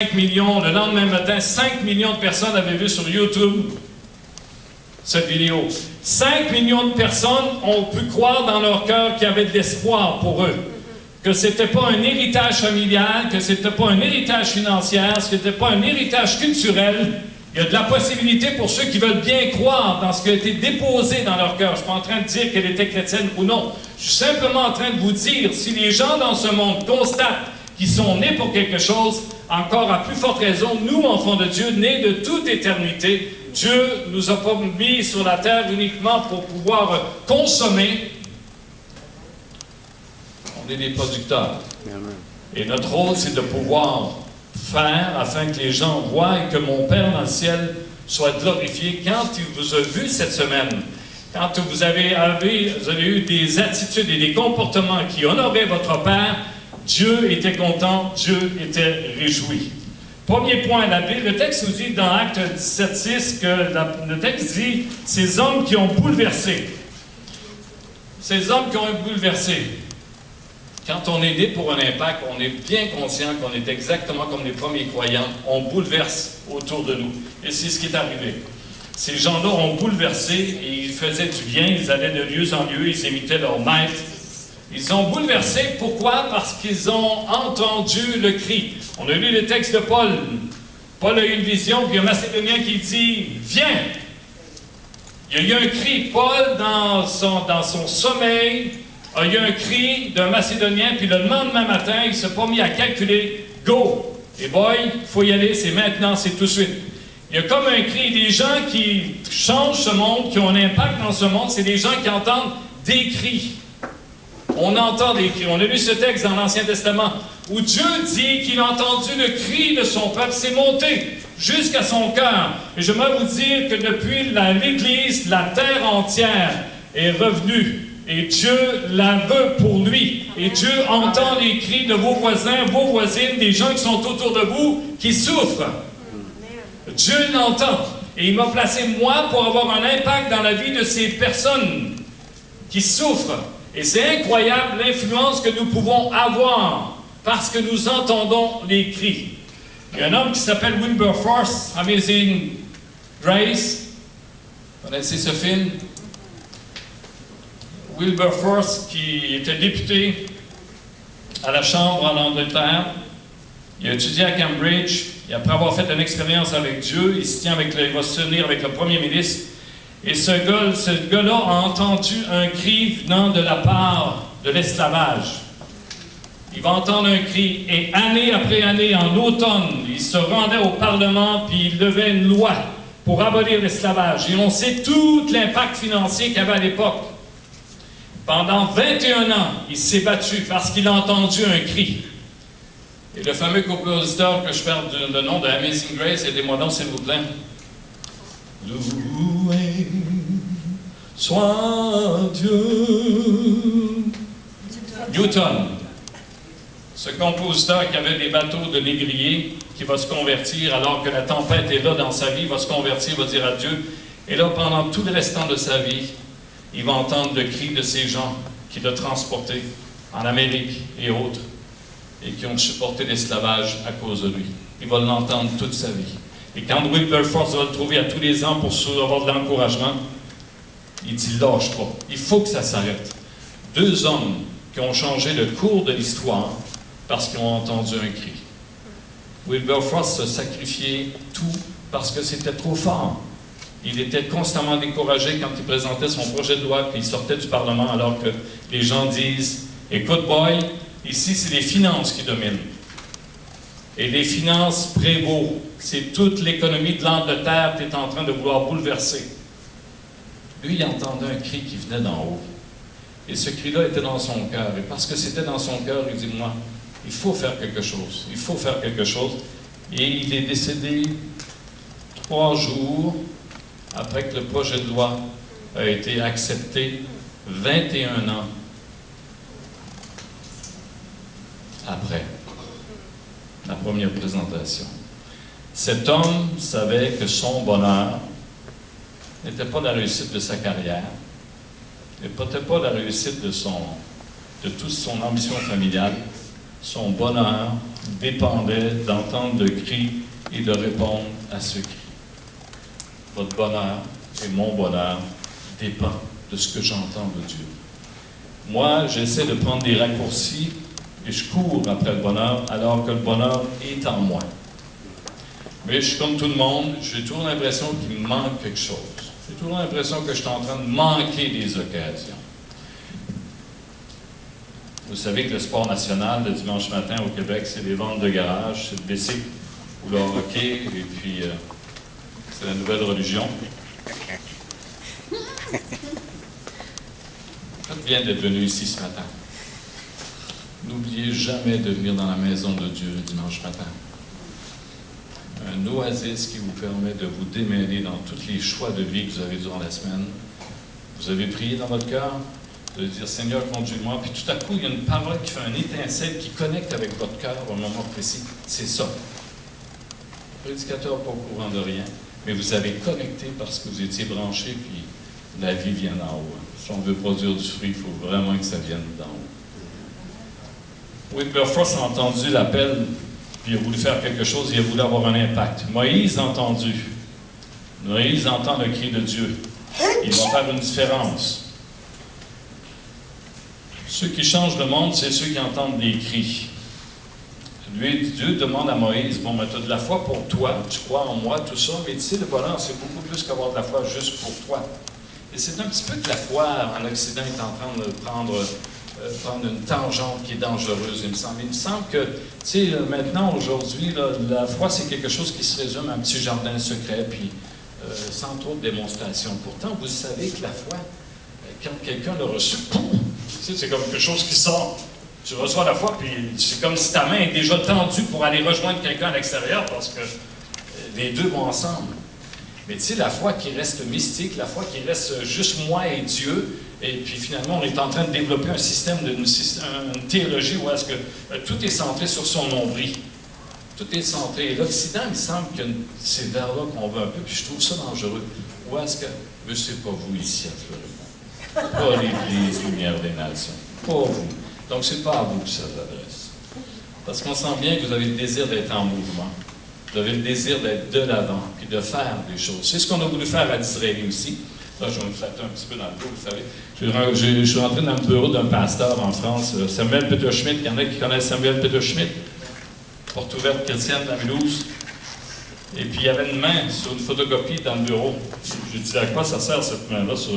5 millions, le lendemain matin, 5 millions de personnes avaient vu sur YouTube cette vidéo. 5 millions de personnes ont pu croire dans leur cœur qu'il y avait de l'espoir pour eux. Que ce n'était pas un héritage familial, que ce n'était pas un héritage financier, que ce n'était pas un héritage culturel. Il y a de la possibilité pour ceux qui veulent bien croire dans ce qui a été déposé dans leur cœur. Je ne suis pas en train de dire qu'elle était chrétienne ou non. Je suis simplement en train de vous dire, si les gens dans ce monde constatent qu'ils sont nés pour quelque chose, encore à plus forte raison, nous, enfants de Dieu, nés de toute éternité, Dieu ne nous a pas mis sur la terre uniquement pour pouvoir consommer. On est des producteurs. Et notre rôle, c'est de pouvoir faire afin que les gens voient et que mon Père dans le ciel soit glorifié. Quand il vous a vu cette semaine, quand vous avez eu des attitudes et des comportements qui honoraient votre Père, Dieu était content, Dieu était réjoui. Premier point, le texte nous dit dans Actes 17:6 que le texte dit « ces hommes qui ont bouleversé ». Ces hommes qui ont bouleversé. Quand on est né pour un impact, on est bien conscient qu'on est exactement comme les premiers croyants. On bouleverse autour de nous. Et c'est ce qui est arrivé. Ces gens-là ont bouleversé et ils faisaient du bien, ils allaient de lieu en lieu, ils imitaient leur maître. Ils ont bouleversé. Pourquoi? Parce qu'ils ont entendu le cri. On a lu le texte de Paul. Paul a eu une vision, puis il y a un Macédonien qui dit « Viens !» Il y a eu un cri. Paul, dans son sommeil, a eu un cri d'un Macédonien, puis le lendemain matin, il ne s'est pas mis à calculer « Go! » Et boy, il faut y aller, c'est maintenant, c'est tout de suite. Il y a comme un cri. Des gens qui changent ce monde, qui ont un impact dans ce monde, c'est des gens qui entendent des cris. On entend des cris. On a lu ce texte dans l'Ancien Testament où Dieu dit qu'il a entendu le cri de son peuple. C'est monté jusqu'à son cœur. Et je vais vous dire que depuis l'Église, la terre entière est revenue. Et Dieu la veut pour lui. Et Dieu entend les cris de vos voisins, vos voisines, des gens qui sont autour de vous, qui souffrent. Dieu l'entend. Et il m'a placé, moi, pour avoir un impact dans la vie de ces personnes qui souffrent. Et c'est incroyable l'influence que nous pouvons avoir parce que nous entendons les cris. Il y a un homme qui s'appelle Wilberforce, Amazing Grace. Vous connaissez ce film? Wilberforce, qui était député à la Chambre en Angleterre. Il a étudié à Cambridge. Et après avoir fait une expérience avec Dieu, il va se tenir avec le premier ministre. Et ce gars-là a entendu un cri venant de la part de l'esclavage. Il va entendre un cri, et année après année, en automne, il se rendait au Parlement, puis il levait une loi pour abolir l'esclavage. Et on sait tout l'impact financier qu'il y avait à l'époque. Pendant 21 ans, il s'est battu parce qu'il a entendu un cri. Et le fameux compositeur que je perds le nom de Amazing Grace, aidez-moi donc, s'il vous plaît. Loué soit Dieu. Newton, ce compositeur qui avait des bateaux de négriers, qui va se convertir alors que la tempête est là dans sa vie, va se convertir, va dire adieu. Et là, pendant tout le restant de sa vie, il va entendre le cri de ces gens qui l'ont transporté en Amérique et autres, et qui ont supporté l'esclavage à cause de lui. Il va l'entendre toute sa vie. Et quand Wilberforce va le trouver à tous les ans pour avoir de l'encouragement, il dit « lâche pas, il faut que ça s'arrête ». Deux hommes qui ont changé le cours de l'histoire parce qu'ils ont entendu un cri. Wilberforce se sacrifiait tout parce que c'était trop fort. Il était constamment découragé quand il présentait son projet de loi puis il sortait du Parlement alors que les gens disent « écoute boy, ici c'est les finances qui dominent ». Et les finances prévaut. C'est toute l'économie de l'Angleterre qui est en train de vouloir bouleverser. Lui, il entendait un cri qui venait d'en haut. Et ce cri-là était dans son cœur. Et parce que c'était dans son cœur, il dit, moi, il faut faire quelque chose. Il faut faire quelque chose. Et il est décédé 3 jours après que le projet de loi a été accepté, 21 ans après la première présentation. Cet homme savait que son bonheur n'était pas la réussite de sa carrière, n'était pas la réussite de toute son ambition familiale, Son bonheur dépendait d'entendre le cri et de répondre à ce cri. Votre bonheur et mon bonheur dépend de ce que j'entends de Dieu. Moi, j'essaie de prendre des raccourcis et je cours après le bonheur alors que le bonheur est en moi. Mais je suis comme tout le monde, j'ai toujours l'impression qu'il me manque quelque chose. J'ai toujours l'impression que je suis en train de manquer des occasions. Vous savez que le sport national le dimanche matin au Québec, c'est les ventes de garage, c'est le bicycle ou le hockey, et puis c'est la nouvelle religion. Faites bien d'être venu ici ce matin. N'oubliez jamais de venir dans la maison de Dieu le dimanche matin. Un oasis qui vous permet de vous démêler dans tous les choix de vie que vous avez durant la semaine. Vous avez prié dans votre cœur, de dire « Seigneur, conduis-moi », puis tout à coup, il y a une parole qui fait un étincelle qui connecte avec votre cœur à un moment précis. C'est ça. Le prédicateur n'est pas au courant de rien, mais vous avez connecté parce que vous étiez branché, puis la vie vient d'en haut. Si on veut produire du fruit, il faut vraiment que ça vienne d'en haut. Wilberforce a entendu l'appel, puis il a voulu faire quelque chose, il a voulu avoir un impact. Moïse a entendu. Moïse entend le cri de Dieu. Il va faire une différence. Ceux qui changent le monde, c'est ceux qui entendent des cris. Dieu demande à Moïse, bon, tu as de la foi pour toi, tu crois en moi, tout ça, mais tu sais, le bonheur, c'est beaucoup plus qu'avoir de la foi juste pour toi. Et c'est un petit peu que la foi en Occident est en train de prendre une tangente qui est dangereuse, il me semble. Il me semble que, tu sais, maintenant, aujourd'hui, la foi, c'est quelque chose qui se résume à un petit jardin secret, puis sans trop de démonstration. Pourtant, vous savez que la foi, quand quelqu'un l'a reçue, c'est comme quelque chose qui sort. Tu reçois la foi, puis c'est comme si ta main est déjà tendue pour aller rejoindre quelqu'un à l'extérieur, parce que les deux vont ensemble. Mais tu sais, la foi qui reste mystique, la foi qui reste juste moi et Dieu, et puis finalement, on est en train de développer un système, une théologie où est-ce que tout est centré sur son nombril. Tout est centré. Et l'Occident, il me semble que c'est vers là qu'on va un peu, puis je trouve ça dangereux. Où est-ce que... Mais c'est pas vous ici à Fleury. Pas l'Église Lumière des Nations. Pas vous. Donc, c'est pas à vous que ça s'adresse. Parce qu'on sent bien que vous avez le désir d'être en mouvement. Vous avez le désir d'être de l'avant, puis de faire des choses. C'est ce qu'on a voulu faire à Disraeli aussi. Là, je vais me flatter un petit peu dans le dos, vous savez. Je suis rentré dans le bureau d'un pasteur en France, Samuel Peter-Schmidt. Il y en a qui connaissent Samuel Peter-Schmidt, porte ouverte chrétienne de la Mulhouse. Et puis, il y avait une main sur une photocopie dans le bureau. J'ai dit, à quoi ça sert cette main-là sur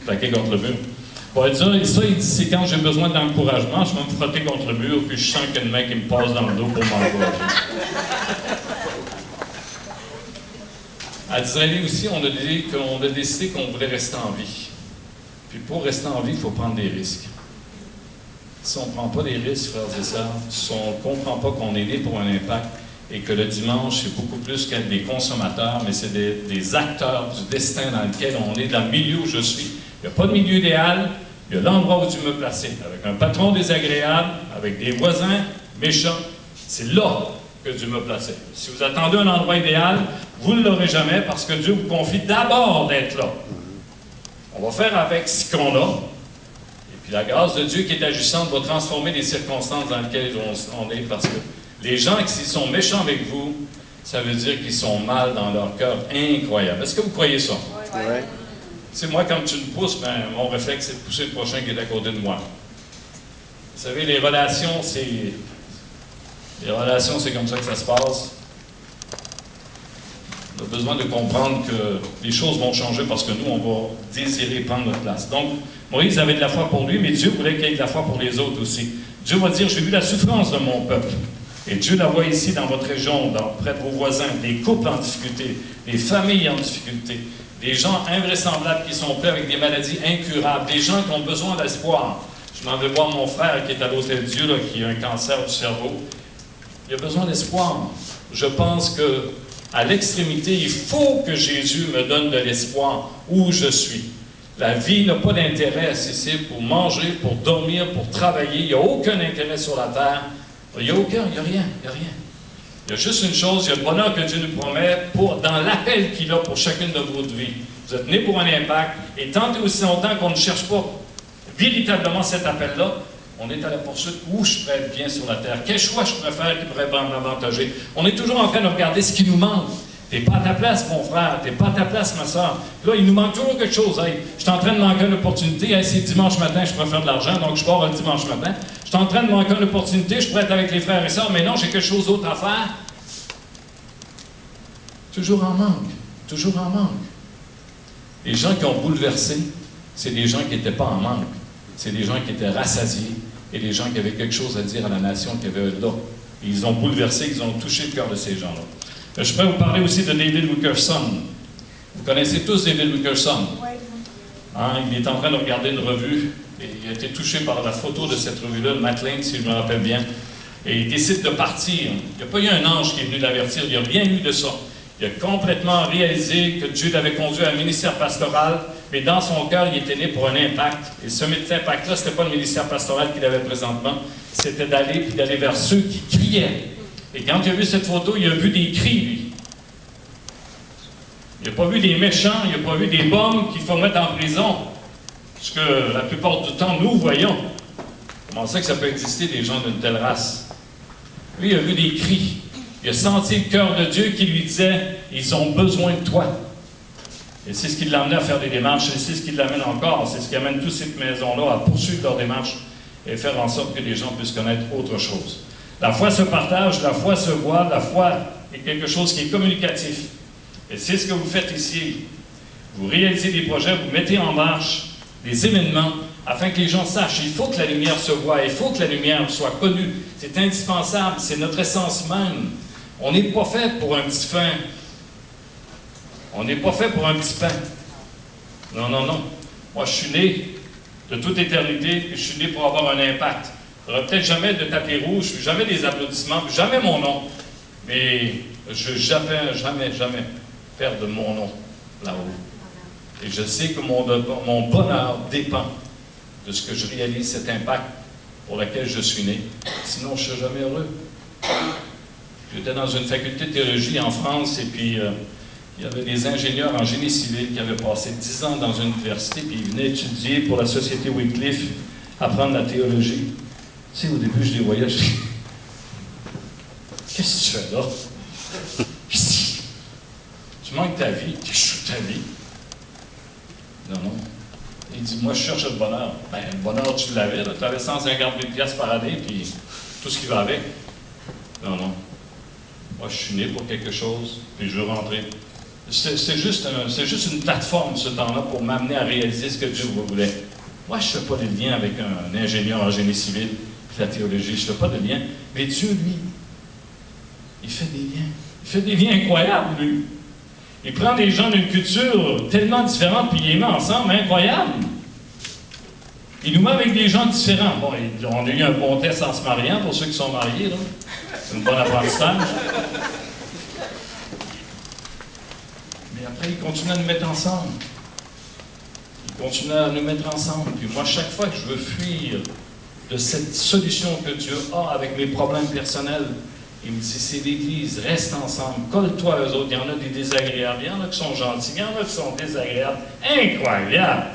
plaquée contre le mur? Bon, il dit, ça, il dit, c'est quand j'ai besoin d'encouragement, je vais me frotter contre le mur, puis je sens qu'il y a une main qui me passe dans le dos pour m'encourager. À Disraeli aussi, on a décidé qu'on voulait rester en vie. Puis pour rester en vie, il faut prendre des risques. Si on ne prend pas des risques, frères et sœurs, si on ne comprend pas qu'on est né pour un impact et que le dimanche, c'est beaucoup plus qu'être des consommateurs, mais c'est des acteurs du destin dans lequel on est, dans le milieu où je suis. Il n'y a pas de milieu idéal, il y a l'endroit où Dieu me placer, avec un patron désagréable, avec des voisins méchants. C'est là que Dieu m'a placé. Si vous attendez un endroit idéal, vous ne l'aurez jamais parce que Dieu vous confie d'abord d'être là. On va faire avec ce qu'on a. Et puis la grâce de Dieu qui est agissante va transformer les circonstances dans lesquelles on est parce que les gens qui sont méchants avec vous, ça veut dire qu'ils sont mal dans leur cœur. Incroyable. Est-ce que vous croyez ça? Oui. Ouais. Tu sais, moi, quand tu me pousses, ben, mon réflexe, c'est de pousser le prochain qui est à côté de moi. Vous savez, les relations, c'est comme ça que ça se passe. On a besoin de comprendre que les choses vont changer parce que nous, on va désirer prendre notre place. Donc, Moïse avait de la foi pour lui, mais Dieu voulait qu'il y ait de la foi pour les autres aussi. Dieu va dire, j'ai vu la souffrance de mon peuple. Et Dieu la voit ici dans votre région, près de vos voisins, des couples en difficulté, des familles en difficulté, des gens invraisemblables qui sont prêts avec des maladies incurables, des gens qui ont besoin d'espoir. Je m'en vais voir mon frère qui est à l'Hôtel Dieu, là, qui a un cancer du cerveau. Il a besoin d'espoir. Je pense qu'à l'extrémité, il faut que Jésus me donne de l'espoir où je suis. La vie n'a pas d'intérêt, c'est pour manger, pour dormir, pour travailler. Il n'y a aucun intérêt sur la terre. Il n'y a rien, il n'y a rien. Il y a juste une chose, il y a le bonheur que Dieu nous promet dans l'appel qu'il a pour chacune de votre vie. Vous êtes nés pour un impact, et tant et aussi longtemps qu'on ne cherche pas véritablement cet appel-là, On est à la poursuite. Où je pourrais être bien sur la terre? Quel choix je pourrais faire qui pourrait m'avantager? On est toujours en train de regarder ce qui nous manque. T'es pas à ta place, mon frère. T'es pas à ta place, ma soeur. Là, il nous manque toujours quelque chose. Hey, je suis en train de manquer une opportunité. Hey, c'est dimanche matin, je pourrais faire de l'argent, donc je pars le dimanche matin. Je suis en train de manquer une opportunité, je pourrais être avec les frères et sœurs, mais non, j'ai quelque chose d'autre à faire. Toujours en manque. Toujours en manque. Les gens qui ont bouleversé, c'est des gens qui n'étaient pas en manque. C'est des gens qui étaient rassasiés et des gens qui avaient quelque chose à dire à la nation qui avait là. Et ils ont bouleversé, ils ont touché le cœur de ces gens-là. Je pourrais vous parler aussi de David Wilkerson. Vous connaissez tous David Wilkerson? Oui. Hein, il est en train de regarder une revue et il a été touché par la photo de cette revue-là, le Maclean, si je me rappelle bien. Et il décide de partir. Il n'y a pas eu un ange qui est venu l'avertir, il n'y a rien eu de ça. Il a complètement réalisé que Dieu l'avait conduit à un ministère pastoral, mais dans son cœur, il était né pour un impact. Et ce impact-là, ce n'était pas le ministère pastoral qu'il avait présentement, c'était d'aller vers ceux qui criaient. Et quand il a vu cette photo, il a vu des cris, lui. Il n'a pas vu des méchants, il n'a pas vu des bombes qu'il faut mettre en prison. Ce que la plupart du temps, nous voyons. Comment ça que ça peut exister des gens d'une telle race? Lui, il a vu des cris. Il a senti le cœur de Dieu qui lui disait « Ils ont besoin de toi ». Et c'est ce qui l'a amené à faire des démarches, et c'est ce qui l'amène encore, c'est ce qui amène toutes ces maisons-là à poursuivre leurs démarches et faire en sorte que les gens puissent connaître autre chose. La foi se partage, la foi se voit, la foi est quelque chose qui est communicatif. Et c'est ce que vous faites ici. Vous réalisez des projets, vous mettez en marche des événements afin que les gens sachent. Il faut que la lumière se voie, il faut que la lumière soit connue. C'est indispensable, c'est notre essence même. On n'est pas fait pour un petit pain. On n'est pas fait pour un petit pain. Non, non, non. Moi, je suis né de toute éternité, et je suis né pour avoir un impact. Il n'y aura peut-être jamais de tapis rouge, jamais des applaudissements, jamais mon nom. Mais je ne veux jamais perdre mon nom là-haut. Et je sais que mon bonheur dépend de ce que je réalise, cet impact pour lequel je suis né. Sinon, je ne serais jamais heureux. J'étais dans une faculté de théologie en France, et puis il y avait des ingénieurs en génie civil qui avaient passé 10 ans dans une université, puis ils venaient étudier pour la Société Wycliffe, apprendre la théologie. Tu sais, au début, je les voyais, je dis « Qu'est-ce que tu fais là? » Je dis « Tu manques ta vie. » Je dis « Ta vie? » Non, non. Il dit « Moi, je cherche le bonheur. » Ben, le bonheur, tu l'avais, tu avais 150 000 piastres par année, puis tout ce qui va avec. Non, non. Moi, je suis né pour quelque chose, puis je veux rentrer. C'est juste une plateforme, ce temps-là, pour m'amener à réaliser ce que Dieu voulait. Moi, je ne fais pas de lien avec un ingénieur en génie civil, puis la théologie, je ne fais pas de lien. Mais Dieu, lui, il fait des liens. Il fait des liens incroyables, lui. Il prend des gens d'une culture tellement différente, puis il les met ensemble, incroyable. Il nous met avec des gens différents. Bon, on a eu un bon test en se mariant, pour ceux qui sont mariés, là. C'est un bon apprentissage. Mais après, il continue à nous mettre ensemble. Il continue à nous mettre ensemble. Puis moi, chaque fois que je veux fuir de cette solution que Dieu a avec mes problèmes personnels, il me dit, c'est l'Église, reste ensemble, colle-toi à eux autres. Il y en a des désagréables, il y en a qui sont gentils, il y en a qui sont désagréables. Incroyable!